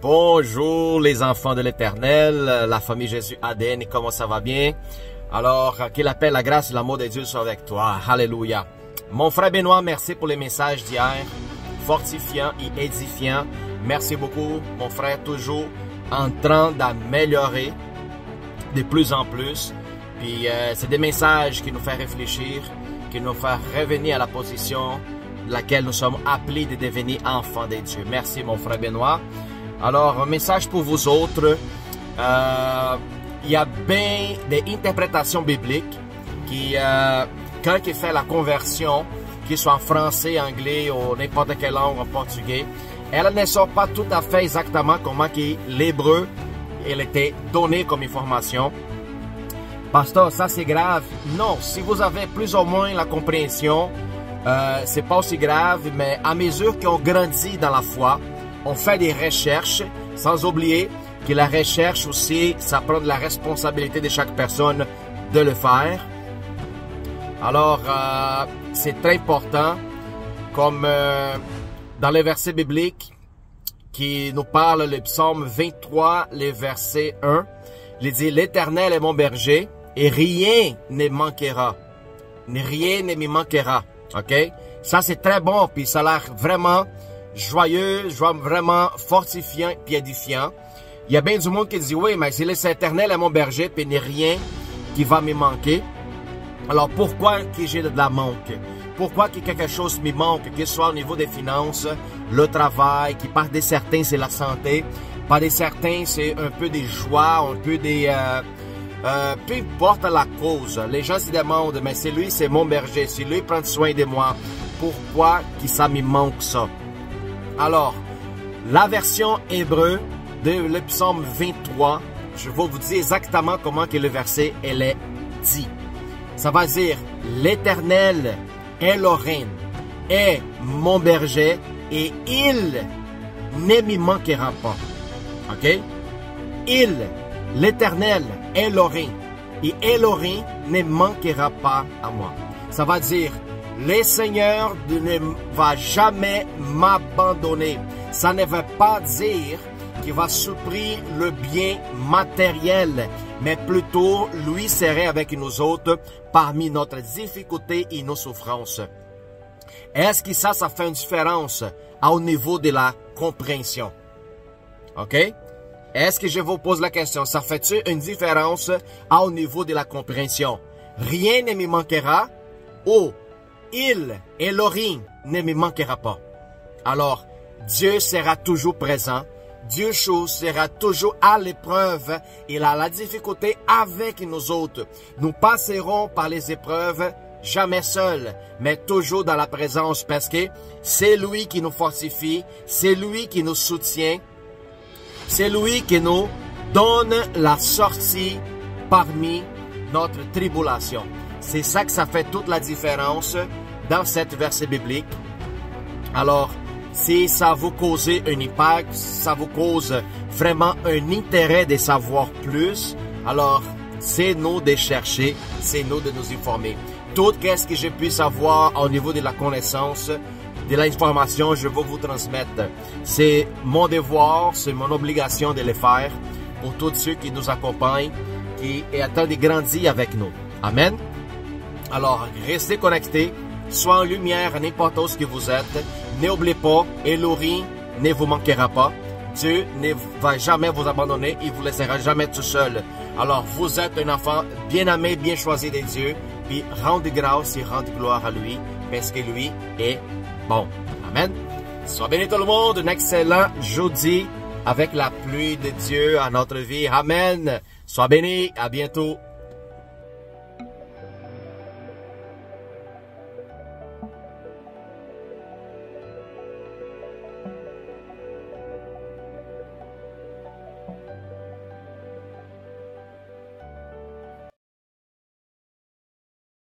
Bonjour les enfants de l'Éternel, la famille Jésus ADN, comment ça va bien? Alors, que la paix, la grâce et l'amour de Dieu soient avec toi. Alléluia. Mon frère Benoît, merci pour les messages d'hier, fortifiants et édifiants. Merci beaucoup, mon frère, toujours en train d'améliorer de plus en plus. Puis, c'est des messages qui nous font réfléchir, qui nous font revenir à la position de laquelle nous sommes appelés de devenir enfants de Dieu. Merci, mon frère Benoît. Alors, un message pour vous autres. Il y a bien des interprétations bibliques qui, quand il fait la conversion, qu'il soit en français, anglais ou n'importe quelle langue, en portugais, elle ne sort pas tout à fait exactement comment l'hébreu il était donné comme information. Pasteur, ça c'est grave. Non, si vous avez plus ou moins la compréhension, c'est pas aussi grave, mais à mesure qu'on grandit dans la foi, on fait des recherches, sans oublier que la recherche aussi, ça prend de la responsabilité de chaque personne de le faire. Alors, c'est très important, comme dans les versets bibliques qui nous parlent, le psaume 23, le verset 1, il dit « L'Éternel est mon berger et rien ne manquera. Rien ne me manquera. » OK? Ça, c'est très bon, puis ça a l'air vraiment joyeux, vraiment fortifiant et édifiant. Il y a bien du monde qui dit, oui, mais c'est l'Éternel est mon berger, puis il n'y a rien qui va me manquer. Alors, pourquoi que j'ai de la manque? Pourquoi que quelque chose me manque, que ce soit au niveau des finances, le travail, qui par des certains, c'est la santé, par des certains, c'est un peu des joies, un peu des... peu importe la cause, les gens se demandent, mais c'est lui, c'est mon berger, c'est lui qui prend soin de moi. Pourquoi que ça me manque ça? Alors, la version hébreu de le psaume 23, je vais vous dire exactement comment que le verset elle est dit. Ça va dire, l'Éternel Elohim est mon berger et il ne me manquera pas. OK? L'Éternel Elohim et Elohim ne manquera pas à moi. Ça va dire, le Seigneur ne va jamais m'abandonner. Ça ne veut pas dire qu'il va supprimer le bien matériel, mais plutôt lui serait avec nous autres parmi notre difficulté et nos souffrances. Est-ce que ça fait une différence au niveau de la compréhension? OK? Est-ce que je vous pose la question, ça fait-tu une différence au niveau de la compréhension? Rien ne me manquera ou Elohim ne me manquera pas. Alors, Dieu sera toujours présent. Dieu sera toujours à l'épreuve. Il a la difficulté avec nous autres. Nous passerons par les épreuves, jamais seuls, mais toujours dans la présence parce que c'est lui qui nous fortifie, c'est lui qui nous soutient, c'est lui qui nous donne la sortie parmi notre tribulation. C'est ça que ça fait toute la différence dans cette verset biblique. Alors, si ça vous cause un impact, ça vous cause vraiment un intérêt de savoir plus, alors c'est nous de chercher, c'est nous de nous informer. Tout ce que je puisse savoir au niveau de la connaissance, de l'information, je vais vous transmettre. C'est mon devoir, c'est mon obligation de le faire pour tous ceux qui nous accompagnent, qui attendent de grandir avec nous. Amen. Alors, restez connectés, soyez en lumière n'importe où ce que vous êtes. N'oubliez pas, Elohim ne vous manquera pas. Dieu ne va jamais vous abandonner, il ne vous laissera jamais tout seul. Alors, vous êtes un enfant bien aimé, bien choisi de Dieu, puis rendez grâce et rendez gloire à lui, parce que lui est bon. Amen. Sois béni tout le monde, un excellent jeudi avec la pluie de Dieu à notre vie. Amen. Sois béni, à bientôt.